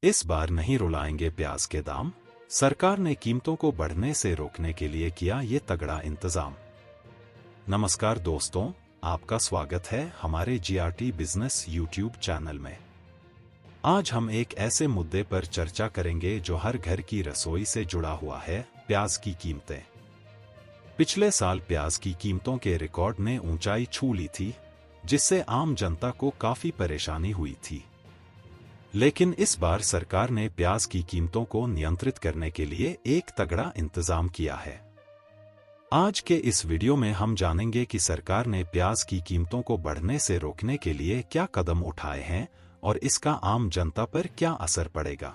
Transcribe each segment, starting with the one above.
इस बार नहीं रुलाएंगे प्याज के दाम। सरकार ने कीमतों को बढ़ने से रोकने के लिए किया ये तगड़ा इंतजाम। नमस्कार दोस्तों, आपका स्वागत है हमारे जीआरटी बिजनेस यूट्यूब चैनल में। आज हम एक ऐसे मुद्दे पर चर्चा करेंगे जो हर घर की रसोई से जुड़ा हुआ है, प्याज की कीमतें। पिछले साल प्याज की कीमतों के रिकॉर्ड ने ऊंचाई छू ली थी, जिससे आम जनता को काफी परेशानी हुई थी। लेकिन इस बार सरकार ने प्याज की कीमतों को नियंत्रित करने के लिए एक तगड़ा इंतजाम किया है। आज के इस वीडियो में हम जानेंगे कि सरकार ने प्याज की कीमतों को बढ़ने से रोकने के लिए क्या कदम उठाए हैं और इसका आम जनता पर क्या असर पड़ेगा।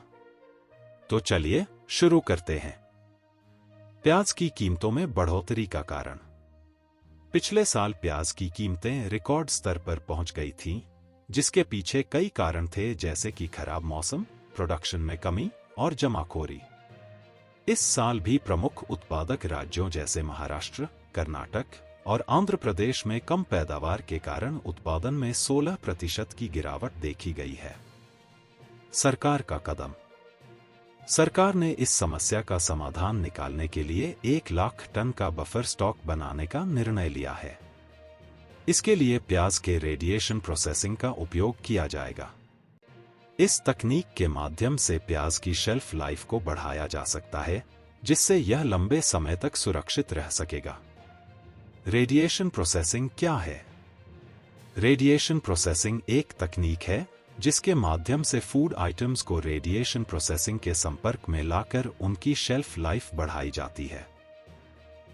तो चलिए शुरू करते हैं। प्याज की कीमतों में बढ़ोतरी का कारण। पिछले साल प्याज की कीमतें रिकॉर्ड स्तर पर पहुंच गई थीं, जिसके पीछे कई कारण थे, जैसे कि खराब मौसम, प्रोडक्शन में कमी और जमाखोरी। इस साल भी प्रमुख उत्पादक राज्यों जैसे महाराष्ट्र, कर्नाटक और आंध्र प्रदेश में कम पैदावार के कारण उत्पादन में 16% की गिरावट देखी गई है। सरकार का कदम। सरकार ने इस समस्या का समाधान निकालने के लिए 1 लाख टन का बफर स्टॉक बनाने का निर्णय लिया है। इसके लिए प्याज के रेडिएशन प्रोसेसिंग का उपयोग किया जाएगा। इस तकनीक के माध्यम से प्याज की शेल्फ लाइफ को बढ़ाया जा सकता है, जिससे यह लंबे समय तक सुरक्षित रह सकेगा। रेडिएशन प्रोसेसिंग क्या है? रेडिएशन प्रोसेसिंग एक तकनीक है जिसके माध्यम से फूड आइटम्स को रेडिएशन प्रोसेसिंग के संपर्क में लाकर उनकी शेल्फ लाइफ बढ़ाई जाती है।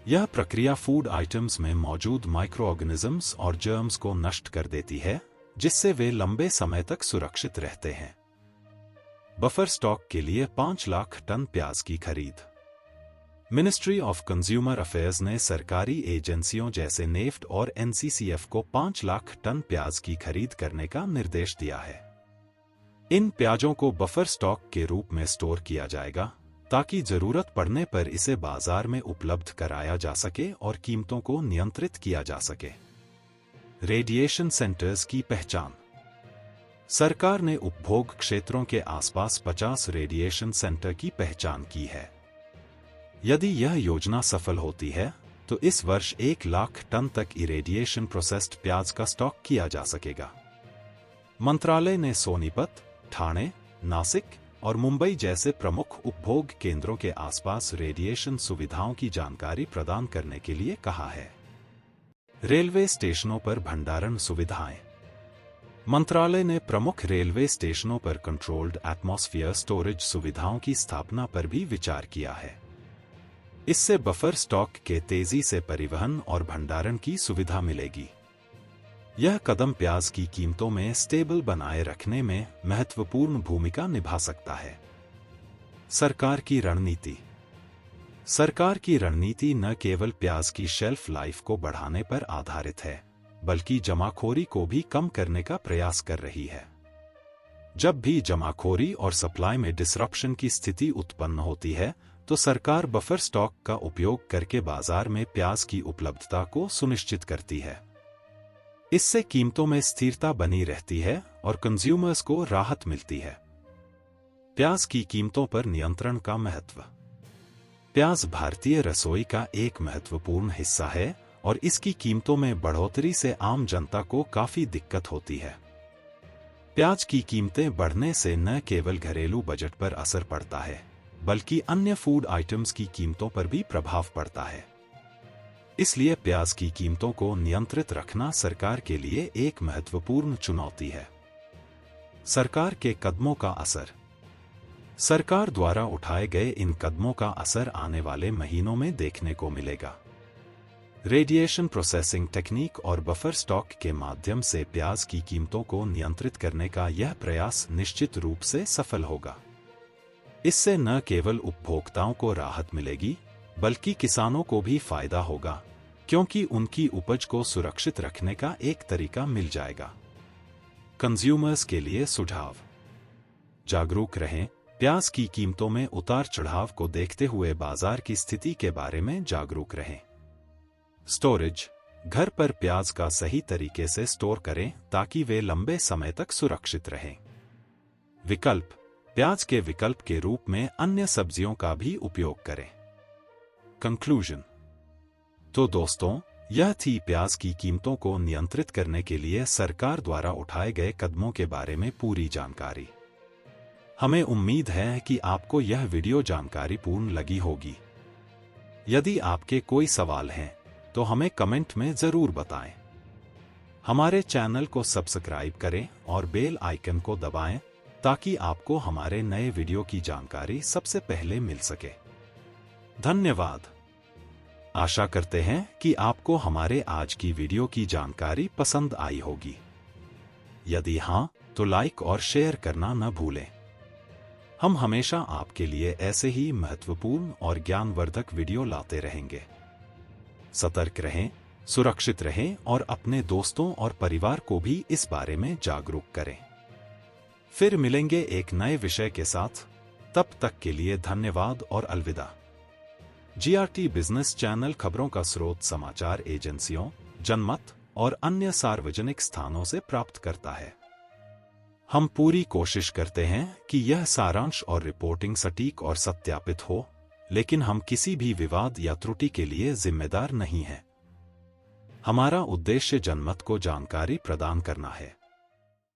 यह प्रक्रिया फूड आइटम्स में मौजूद माइक्रो ऑर्गेनिजम्स और जर्म्स को नष्ट कर देती है, जिससे वे लंबे समय तक सुरक्षित रहते हैं। बफर स्टॉक के लिए 5 लाख टन प्याज की खरीद। मिनिस्ट्री ऑफ कंज्यूमर अफेयर्स ने सरकारी एजेंसियों जैसे नेफ्ट और एनसीसीएफ को 5 लाख टन प्याज की खरीद करने का निर्देश दिया है। इन प्याजों को बफर स्टॉक के रूप में स्टोर किया जाएगा, ताकि जरूरत पड़ने पर इसे बाजार में उपलब्ध कराया जा सके और कीमतों को नियंत्रित किया जा सके। रेडिएशन सेंटर्स की पहचान। सरकार ने उपभोग क्षेत्रों के आसपास 50 रेडिएशन सेंटर की पहचान की है। यदि यह योजना सफल होती है, तो इस वर्ष 1 लाख टन तक इरेडिएशन प्रोसेस्ड प्याज का स्टॉक किया जा सकेगा। मंत्रालय ने सोनीपत, ठाणे, नासिक और मुंबई जैसे प्रमुख उपभोग केंद्रों के आसपास रेडिएशन सुविधाओं की जानकारी प्रदान करने के लिए कहा है। रेलवे स्टेशनों पर भंडारण सुविधाएं। मंत्रालय ने प्रमुख रेलवे स्टेशनों पर कंट्रोल्ड एटमॉस्फेयर स्टोरेज सुविधाओं की स्थापना पर भी विचार किया है। इससे बफर स्टॉक के तेजी से परिवहन और भंडारण की सुविधा मिलेगी। यह कदम प्याज की कीमतों में स्टेबल बनाए रखने में महत्वपूर्ण भूमिका निभा सकता है। सरकार की रणनीति। सरकार की रणनीति न केवल प्याज की शेल्फ लाइफ को बढ़ाने पर आधारित है, बल्कि जमाखोरी को भी कम करने का प्रयास कर रही है। जब भी जमाखोरी और सप्लाई में डिसरप्शन की स्थिति उत्पन्न होती है, तो सरकार बफर स्टॉक का उपयोग करके बाजार में प्याज की उपलब्धता को सुनिश्चित करती है। इससे कीमतों में स्थिरता बनी रहती है और कंज्यूमर्स को राहत मिलती है। प्याज की कीमतों पर नियंत्रण का महत्व। प्याज भारतीय रसोई का एक महत्वपूर्ण हिस्सा है और इसकी कीमतों में बढ़ोतरी से आम जनता को काफी दिक्कत होती है। प्याज की कीमतें बढ़ने से न केवल घरेलू बजट पर असर पड़ता है, बल्कि अन्य फूड आइटम्स की कीमतों पर भी प्रभाव पड़ता है। इसलिए प्याज की कीमतों को नियंत्रित रखना सरकार के लिए एक महत्वपूर्ण चुनौती है। सरकार के कदमों का असर। सरकार द्वारा उठाए गए इन कदमों का असर आने वाले महीनों में देखने को मिलेगा। रेडिएशन प्रोसेसिंग टेक्निक और बफर स्टॉक के माध्यम से प्याज की कीमतों को नियंत्रित करने का यह प्रयास निश्चित रूप से सफल होगा। इससे न केवल उपभोक्ताओं को राहत मिलेगी, बल्कि किसानों को भी फायदा होगा, क्योंकि उनकी उपज को सुरक्षित रखने का एक तरीका मिल जाएगा। कंज्यूमर्स के लिए सुझाव। जागरूक रहें। प्याज की कीमतों में उतार चढ़ाव को देखते हुए बाजार की स्थिति के बारे में जागरूक रहें। स्टोरेज। घर पर प्याज का सही तरीके से स्टोर करें ताकि वे लंबे समय तक सुरक्षित रहें। विकल्प। प्याज के विकल्प के रूप में अन्य सब्जियों का भी उपयोग करें। कंक्लूजन। तो दोस्तों, यह थी प्याज की कीमतों को नियंत्रित करने के लिए सरकार द्वारा उठाए गए कदमों के बारे में पूरी जानकारी। हमें उम्मीद है कि आपको यह वीडियो जानकारीपूर्ण लगी होगी। यदि आपके कोई सवाल हैं, तो हमें कमेंट में जरूर बताएं। हमारे चैनल को सब्सक्राइब करें और बेल आइकन को दबाएं ताकि आपको हमारे नए वीडियो की जानकारी सबसे पहले मिल सके। धन्यवाद। आशा करते हैं कि आपको हमारे आज की वीडियो की जानकारी पसंद आई होगी। यदि हां, तो लाइक और शेयर करना न भूलें। हम हमेशा आपके लिए ऐसे ही महत्वपूर्ण और ज्ञानवर्धक वीडियो लाते रहेंगे। सतर्क रहें, सुरक्षित रहें और अपने दोस्तों और परिवार को भी इस बारे में जागरूक करें। फिर मिलेंगे एक नए विषय के साथ। तब तक के लिए धन्यवाद और अलविदा। जीआरटी बिजनेस चैनल खबरों का स्रोत समाचार एजेंसियों, जनमत और अन्य सार्वजनिक स्थानों से प्राप्त करता है। हम पूरी कोशिश करते हैं कि यह सारांश और रिपोर्टिंग सटीक और सत्यापित हो, लेकिन हम किसी भी विवाद या त्रुटि के लिए जिम्मेदार नहीं हैं। हमारा उद्देश्य जनमत को जानकारी प्रदान करना है।